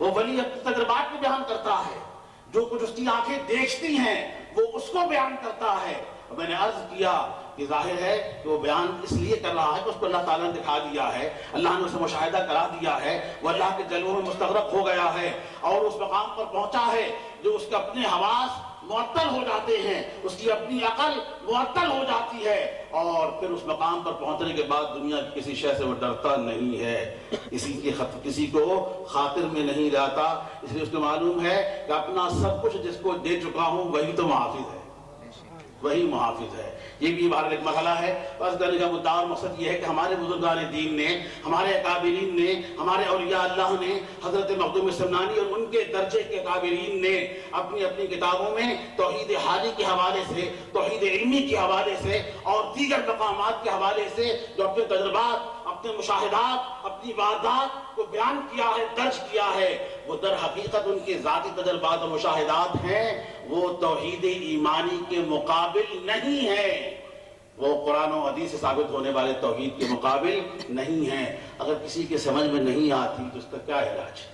وہ ولی اپنے تجربات کو بیان کرتا ہے، جو کچھ اس کی آنکھیں دیکھتی ہیں وہ اس کو بیان کرتا ہے۔ اور میں نے عرض کیا کہ ظاہر ہے کہ وہ بیان اس لیے کر رہا ہے کہ اس کو اللہ تعالیٰ نے دکھا دیا ہے، اللہ نے اسے مشاہدہ کرا دیا ہے، وہ اللہ کے جلووں میں مستغرق ہو گیا ہے اور اس مقام پر پہنچا ہے جو اس کے اپنے حواس معطل ہو جاتے ہیں، اس کی اپنی عقل معطل ہو جاتی ہے، اور پھر اس مقام پر پہنچنے کے بعد دنیا کی کسی شے سے وہ ڈرتا نہیں ہے، کسی کو خاطر میں نہیں رہتا، اس لیے اس کو معلوم ہے کہ اپنا سب کچھ جس کو دے چکا ہوں وہی تو محافظ ہے، وہی محافظ ہے۔ یہ بھی بہرحال ایک مرحلہ ہے۔ بس کرنے کا مدعا اور مقصد یہ ہے کہ ہمارے بزرگان دین نے، ہمارے اکابرین نے، ہمارے اولیاء اللہ نے، حضرت مخدوم سمنانی اور ان کے درجے کے اکابرین نے اپنی اپنی کتابوں میں توحید حالی کے حوالے سے، توحید علمی کے حوالے سے اور دیگر مقامات کے حوالے سے جو اپنے تجربات، اپنے مشاہدات، اپنی واردات کو بیان کیا ہے، درج کیا ہے، وہ در حقیقت ان کے ذاتی تجربات اور مشاہدات ہیں، وہ توحید ایمانی کے مقابل نہیں ہے، وہ قرآن و حدیث سے ثابت ہونے والے توحید کے مقابل نہیں ہیں۔ اگر کسی کے سمجھ میں نہیں آتی تو اس کا کیا علاج ہے؟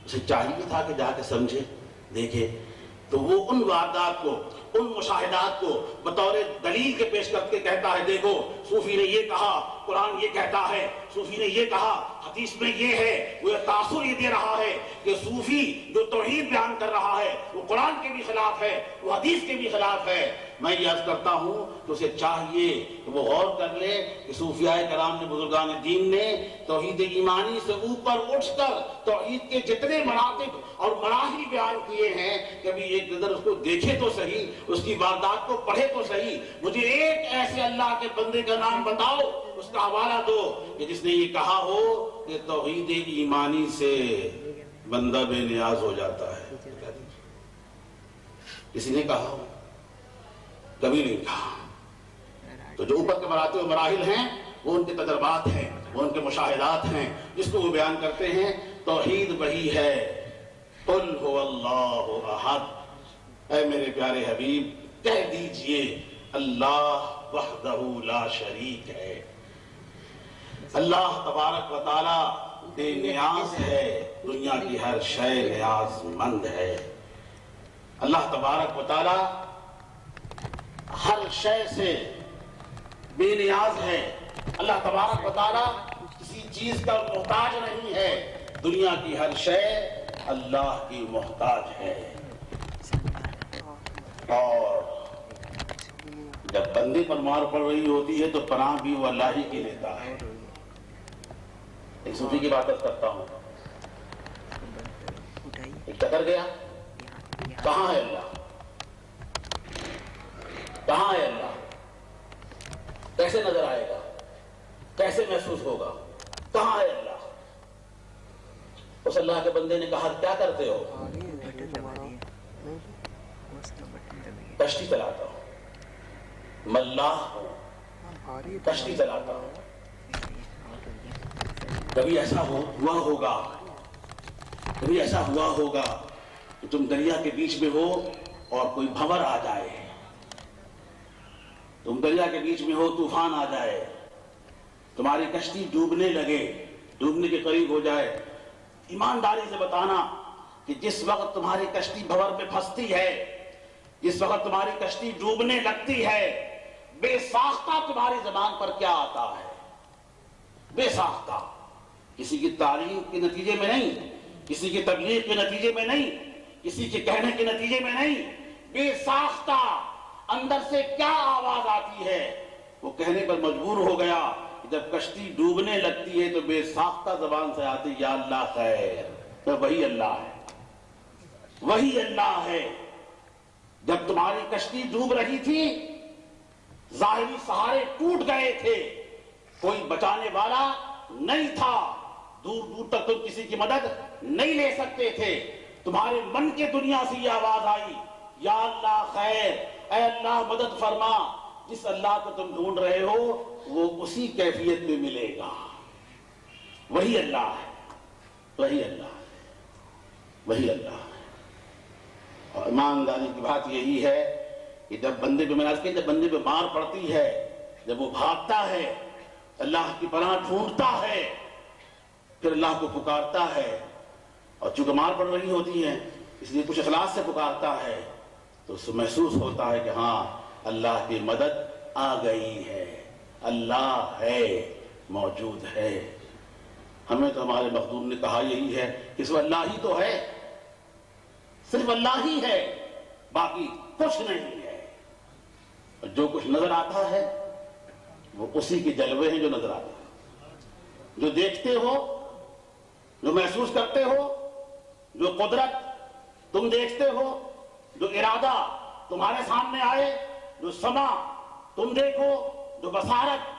اسے چاہیے تھا کہ جا کے سمجھے، دیکھے، تو وہ ان واردات کو، ان مشاہدات کو بطور دلیل کے پیش کر کے کہتا ہے، دیکھو صوفی نے یہ کہا، قرآن یہ کہتا ہے، صوفی نے یہ کہا، حدیث میں یہ ہے۔ وہ تاثر یہ دے رہا ہے کہ صوفی جو توحید بیان کر رہا ہے وہ قرآن کے بھی خلاف ہے، وہ حدیث کے بھی خلاف ہے۔ میں یہ عرض کرتا ہوں کہ اسے چاہیے کہ وہ غور کر لے کہ صوفیاء کرام نے، بزرگان دین نے توحید ایمانی سے اوپر اٹھ کر توحید کے جتنے مراتب اور مراحل بیان کیے ہیں، کبھی ایک نظر اس کو دیکھے تو صحیح، اس کی واردات کو پڑھے تو صحیح، مجھے ایک ایسے اللہ کے بندے کا نام بتاؤ، اس کا حوالہ دو کہ جس نے یہ کہا ہو کہ توحید ایمانی سے بندہ بے نیاز ہو جاتا ہے۔ کسی نے کہا ہو؟ کبھی نہیں کہا۔ تو جو اوپر کے مراتب و مراحل ہیں وہ ان کے تجربات ہیں، وہ ان کے مشاہدات ہیں، جس کو وہ بیان کرتے ہیں۔ توحید وہی ہے، قل هو اللہ احد، اے میرے پیارے حبیب کہہ دیجئے اللہ وحدہ لا شریک ہے، اللہ تبارک و تعالی بے نیاز ہے، دنیا کی ہر شے نیاز مند ہے۔ اللہ تبارک و تعالی ہر شے سے بے نیاز ہے، اللہ تبارک و تعالی کسی چیز کا محتاج نہیں ہے، دنیا کی ہر شے اللہ کی محتاج ہے۔ اور جب بندے پر مار پڑ رہی ہوتی ہے تو پناہ بھی وہ اللہ ہی کی لیتا ہے۔ ایک صوفی کی بات کرتا ہوں، ایک چکر گیا، کہاں ہے اللہ؟ کہاں ہے اللہ؟ کیسے نظر آئے گا؟ کیسے محسوس ہوگا؟ کہاں ہے اللہ؟ اس اللہ کے بندے نے کہا کیا کرتے ہو؟ کشتی چلاتا ہوں، ملاح ہوں، کشتی چلاتا ہوں۔ کبھی ایسا ہوا ہوگا، کبھی ایسا ہوا ہوگا کہ تم دریا کے بیچ میں ہو اور کوئی بھنور آ جائے، تم دریا کے بیچ میں ہو، طوفان آ جائے، تمہاری کشتی ڈوبنے لگے، ڈوبنے کے قریب ہو جائے، ایمانداری سے بتانا کہ جس وقت تمہاری کشتی بھنور میں پھنستی ہے، جس وقت تمہاری کشتی ڈوبنے لگتی ہے، بے ساختہ تمہاری زبان پر کیا آتا ہے؟ بے ساختہ، کسی کی تعلیم کے نتیجے میں نہیں، کسی کی تبلیغ کے نتیجے میں نہیں، کسی کے کہنے کے نتیجے میں نہیں، بے ساختہ اندر سے کیا آواز آتی ہے؟ وہ کہنے پر مجبور ہو گیا کہ جب کشتی ڈوبنے لگتی ہے تو بے ساختہ زبان سے آتی یا اللہ خیر، تو وہی اللہ ہے، وہی اللہ ہے۔ جب تمہاری کشتی ڈوب رہی تھی، ظاہری سہارے ٹوٹ گئے تھے، کوئی بچانے والا نہیں تھا، دور دور تک تم کسی کی مدد نہیں لے سکتے تھے، تمہارے من کے دنیا سے یہ آواز آئی یا اللہ خیر، اے اللہ مدد فرما، جس اللہ کو تم ڈھونڈ رہے ہو وہ اسی کیفیت میں ملے گا، وہی اللہ ہے، وہی اللہ ہے، وہی اللہ ہے۔ اور ایمانداری کی بات یہی ہے کہ جب بندے پہ میں جب بندے پہ مار پڑتی ہے، جب وہ بھاگتا ہے، اللہ کی پناہ ڈھونڈتا ہے، پھر اللہ کو پکارتا ہے، اور چونکہ مار پڑ رہی ہوتی ہیں اس لیے کچھ اخلاص سے پکارتا ہے تو اس سے محسوس ہوتا ہے کہ ہاں اللہ کی مدد آ گئی ہے، اللہ ہے، موجود ہے۔ ہمیں تو ہمارے مخدوم نے کہا یہی ہے کہ صرف اللہ ہی تو ہے، صرف اللہ ہی ہے، باقی کچھ نہیں ہے۔ اور جو کچھ نظر آتا ہے وہ اسی کے جلوے ہیں جو نظر آتے ہیں، جو دیکھتے ہو، جو محسوس کرتے ہو، جو قدرت تم دیکھتے ہو، جو ارادہ تمہارے سامنے آئے، جو سما تم دیکھو، جو بصارت